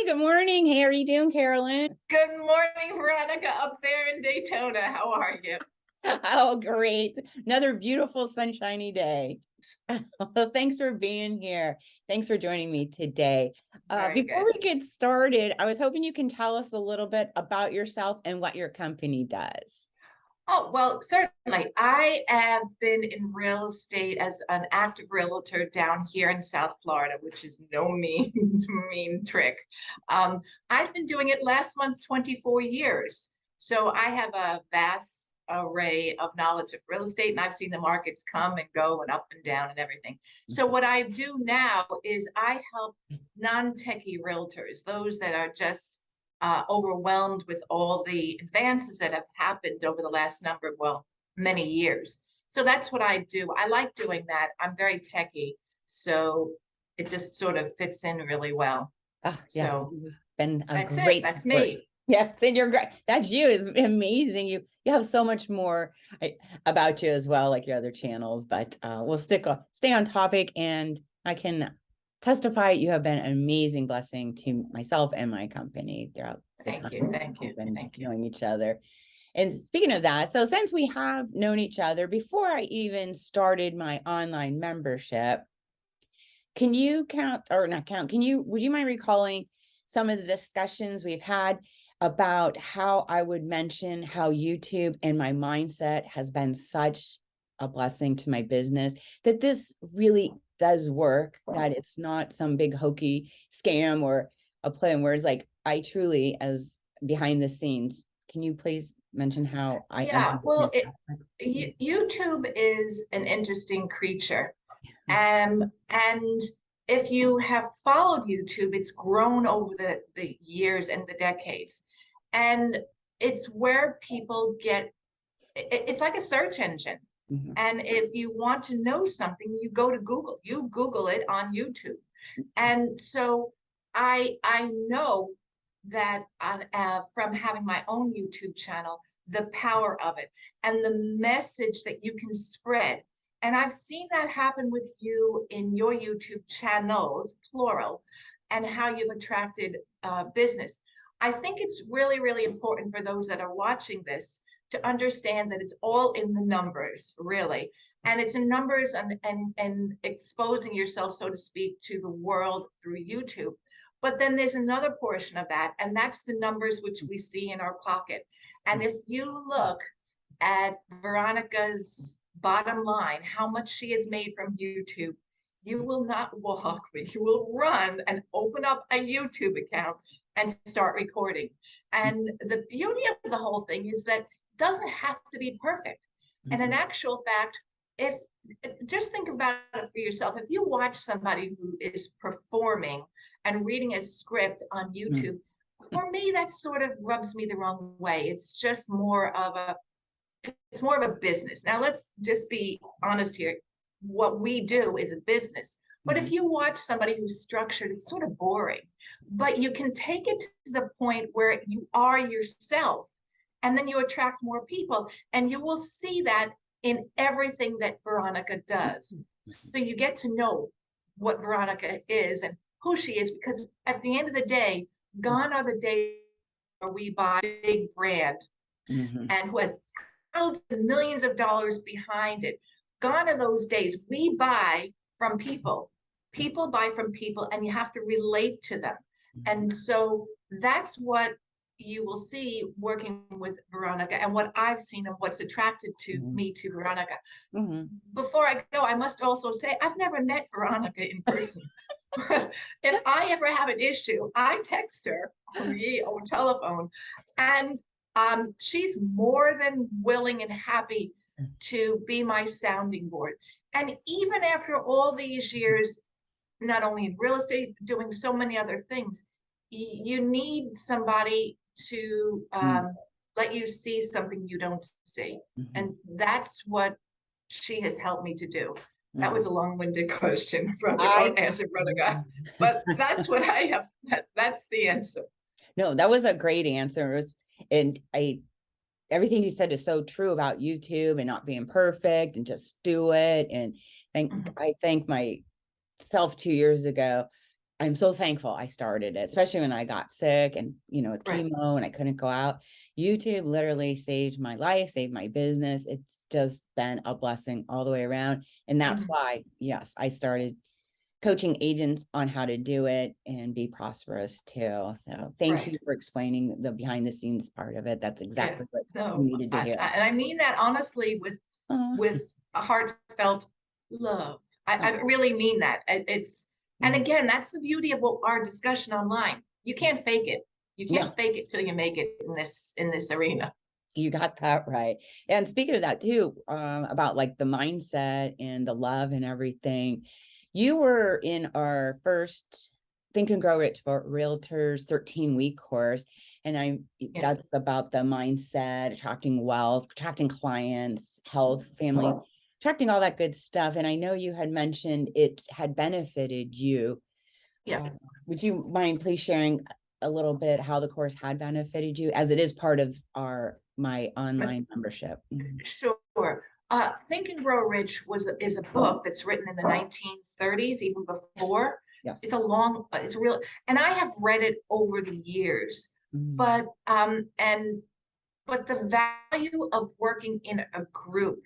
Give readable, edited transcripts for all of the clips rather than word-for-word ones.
good morning. Hey, how are you doing, Carolyn? Good morning, Veronica, up there in Daytona. How are you? Oh, great. Another beautiful sunshiny day. Well, thanks for being here. Thanks for joining me today. Very Before good. we get started, I was hoping you can tell us a little bit about yourself and what your company does. Oh, well, certainly. I have been in real estate as an active realtor down here in South Florida, which is no mean, mean trick. Um, I've been doing it last month, 24 years. So I have a vast array of knowledge of real estate, and I've seen the markets come and go and up and down and everything. So what I do now is I help non-techie realtors, those that are just overwhelmed with all the advances that have happened over the last many years. So that's what I do. I like doing that. I'm very techie, so it just sort of fits in really well. Oh, yeah, So you've been a that's it. great That's support. me. Yes, and you're great. That's you. Is amazing. You have so much more about you as well, like your other channels. But we'll stay on topic, and I can testify you have been an amazing blessing to myself and my company throughout the Thank time you. Thank you. we've been Thank you. knowing each other. And speaking of that, so since we have known each other before I even started my online membership, can you count or not count? Would you mind recalling some of the discussions we've had about how I would mention how YouTube and my mindset has been such a blessing to my business, that this really does work, that it's not some big hokey scam or a play on words. Like, I truly, as behind the scenes, can you please mention how I Yeah. entered Well, this? YouTube is an interesting creature. And if you have followed YouTube, it's grown over the years and the decades. And it's where people it's like a search engine. Mhm. And if you want to know something, you go to Google, you Google it on YouTube. And so I know that from having my own YouTube channel, the power of it and the message that you can spread. And I've seen that happen with you in your YouTube channels, plural, and how you've attracted business. I think it's really, really important for those that are watching this to understand that it's all in the numbers, really. And it's in numbers and exposing yourself, so to speak, to the world through YouTube. But then there's another portion of that, and that's the numbers which we see in our pocket. And if you look at Veronica's bottom line, how much she has made from YouTube, you will not walk, but you will run and open up a YouTube account and start recording. And the beauty of the whole thing is that it doesn't have to be perfect. And in actual fact, if just think about it for yourself, if you watch somebody who is performing and reading a script on YouTube, for me, that sort of rubs me the wrong way. It's more of a business. Now, let's just be honest here. What we do is a business. But if you watch somebody who's structured, it's sort of boring. But you can take it to the point where you are yourself, and then you attract more people. And you will see that in everything that Veronica does. So you get to know what Veronica is and who she is, because at the end of the day, gone are the days where we buy a big brand and who has thousands and millions of dollars behind it. Gone are those days. We buy from people. People buy from people, and you have to relate to them. And so that's what you will see working with Veronica, and what I've seen and what's attracted to me to Veronica. Before I go, I must also say I've never met Veronica in person. But if I ever have an issue, I text her or telephone, and she's more than willing and happy to be my sounding board. And even after all these years, not only in real estate, doing so many other things, you need somebody to let you see something you don't see. And that's what she has helped me to do. That was a long-winded question from I answer, Veronica, but that's what I have. That's the answer. No, that was a great answer. And everything you said is so true about YouTube and not being perfect and just do it. And I thank myself 2 years ago. I'm so thankful I started it, especially when I got sick and, with Right. chemo and I couldn't go out. YouTube literally saved my life, saved my business. It's just been a blessing all the way around. And that's Mhm. why, yes, I started coaching agents on how to do it and be prosperous too. So thank Right. you for explaining the behind the scenes part of it. That's Yeah. exactly what we No, needed to hear. and I mean that honestly Oh, with a heartfelt love. I oh, really mean that. And mm, again, that's the beauty of what our discussion online. You can't fake it. You no, can't fake it till you make it in this arena. you got that right. And speaking of that too, about like the mindset and the love and everything, you were in our first Think and Grow Rich for Realtors 13-week course. And Yes. that's about the mindset, attracting wealth, attracting clients, health, family, attracting all that good stuff. And I know you had mentioned it had benefited you. Yeah. Uh, would you mind please sharing a little bit how the course had benefited you, as it is part of my online membership? Mhm. Sure. Think and Grow Rich is a book that's written in the 1930s, even Yes, before. yes. It's a real, and I have read it over the years. Mm, But the value of working in a group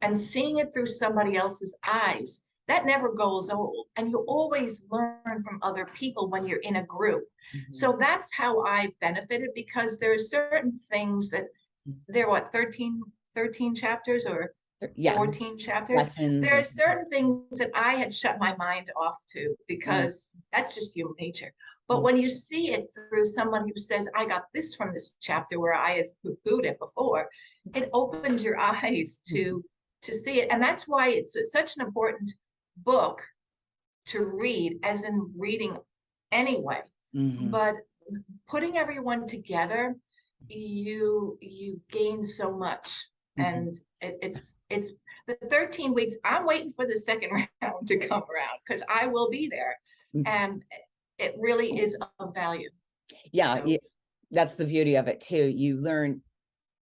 and seeing it through somebody else's eyes, that never goes old. And you always learn from other people when you're in a group. mhm, So that's how I've benefited, because there are certain things that mhm. there are what, 13 chapters or Yeah, 14 chapters. lessons There are and certain things that I had shut my mind off to mm, because that's just human nature. But mm, when you see it through someone who says, I got this from this chapter where I had poo-pooed it before, it opens your eyes mhm, to see it. And that's why it's such an important book to read, as in reading anyway. mhm, But putting everyone together, you gain so much. mhm, And it's the 13 weeks. I'm waiting for the second round to come around because I will be there. mhm. And it really is of value. Yeah, So that's the beauty of it too. You learn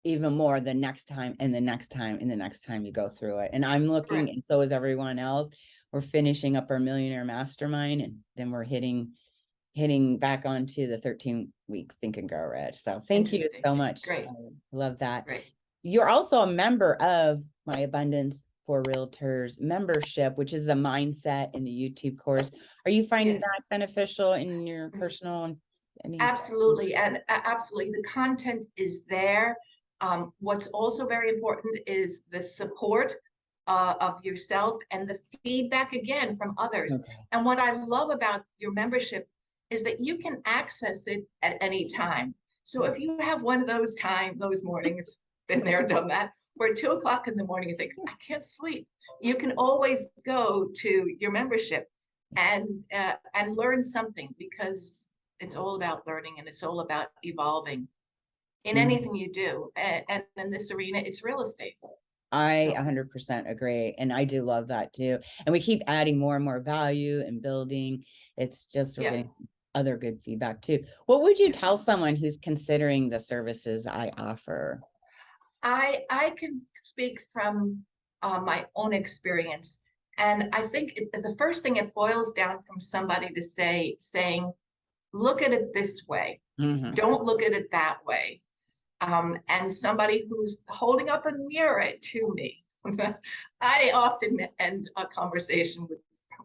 even more the next time and the next time and the next time you go through it. And I'm looking, correct. and so is everyone else. We're finishing up our millionaire mastermind, and then we're hitting back onto the 13-week Think and Grow Rich. So thank you Interesting. so much. Great. I love that. Great. You're also a member of my Abundance for Realtors membership, which is the mindset in the YouTube course. Are you finding Yes. that beneficial in your personal and any? Absolutely, and absolutely, the content is there. What's also very important is the support of yourself and the feedback again from others. Okay. And what I love about your membership is that you can access it at any time. So if you have one of those mornings, been there, done that, where 2 o'clock in the morning you think, I can't sleep, you can always go to your membership and learn something, because it's all about learning and it's all about evolving in Mhm. anything you do. And in this arena, it's real estate. I So 100% agree. And I do love that too. And we keep adding more and more value and building. It's just, we're yeah, getting other good feedback too. What would you yeah. tell someone who's considering the services I offer? I can speak from my own experience. And I think the first thing, it boils down from somebody to saying, look at it this way. Mhm. Don't look at it that way. And somebody who's holding up a mirror to me. I often end a conversation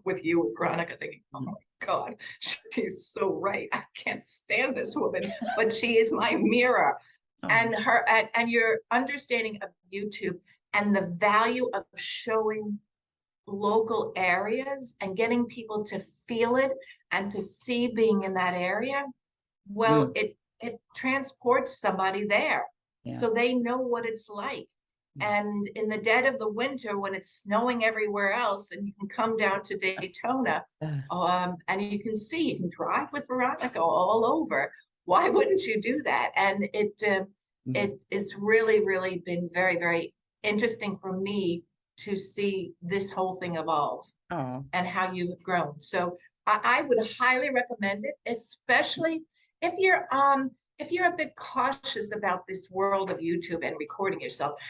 with you, with Veronica, thinking, oh Mhm. my God, she's so right. I can't stand this woman, but she is my mirror. Oh, And your understanding of YouTube and the value of showing local areas and getting people to feel it and to see being in that area, well, mm, it transports somebody there, yeah. so they know what it's like. Mm. And in the dead of the winter, when it's snowing everywhere else, and you can come down to Daytona, and you can drive with Veronica all over. Why wouldn't you do that? And Mhm. it's really been very interesting for me to see this whole thing evolve Oh, and how you've grown. So I would highly recommend it, especially if you're a bit cautious about this world of YouTube and recording yourself.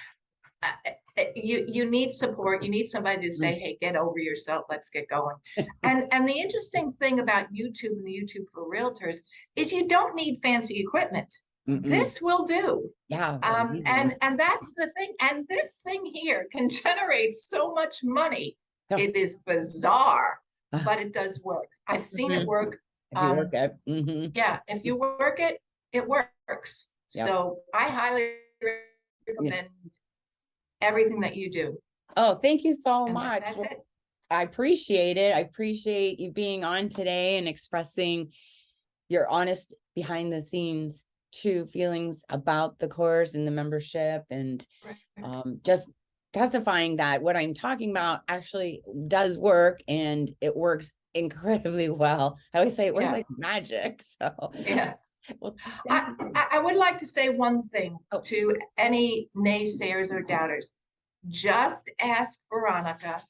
you need support. You need somebody to say, hey, get over yourself, let's get going. And the interesting thing about YouTube and the YouTube for Realtors is you don't need fancy equipment. This will do. Yeah. And that's the thing. And this thing here can generate so much money. Yeah. It is bizarre, but it does work. I've seen it work. If you work it. Yeah, if you work it, it works. Yep. So I highly recommend everything that you do. Oh, thank you so And much. that's it. I appreciate it. I appreciate you being on today and expressing your honest behind the scenes true feelings about the course and the membership, and just testifying that what I'm talking about actually does work, and it works incredibly well. I always say it works like magic. So yeah. Well, I would like to say one thing to any naysayers or doubters. Just ask Veronica,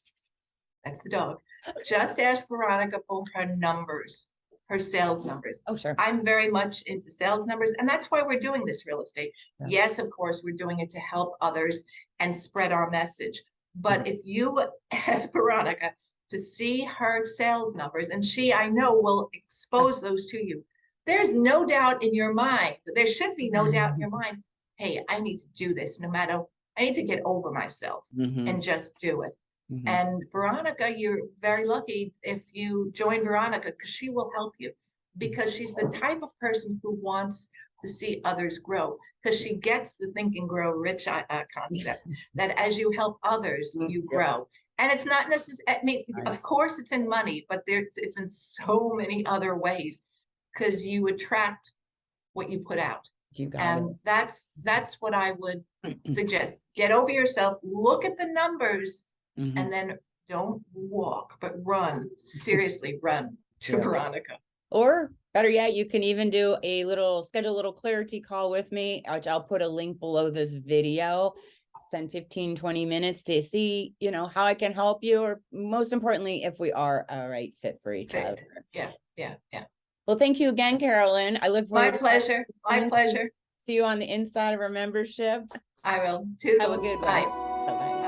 that's the dog, just ask Veronica for her numbers, her sales numbers. Oh, sure. I'm very much into sales numbers, and that's why we're doing this real estate. Yeah. Yes, of course, we're doing it to help others and spread our message. But if you ask Veronica to see her sales numbers, and she, I know, will expose those to you, there's no doubt in your mind, there should be no doubt in your mind, hey, I need to do this no matter, I need to get over myself and just do it. And Veronica, you're very lucky if you join Veronica, because she will help you, because she's the type of person who wants to see others grow, because she gets the Think and Grow Rich concept, that as you help others, you grow. And it's not necessarily, I mean, of course it's in money, but it's in so many other ways, because you attract what you put out. And that's what I would suggest. Get over yourself, look at the numbers, and then don't walk, but run. Seriously, run to Veronica. Or better yet, you can even do schedule a little clarity call with me, which I'll put a link below this video. Spend 15-20 minutes to see, how I can help you, or most importantly, if we are a right fit for each other. Yeah. Well, thank you again, Carolyn. I look forward. My pleasure. My pleasure. See you on the inside of our membership. I will. Have a good one. Bye. Bye-bye.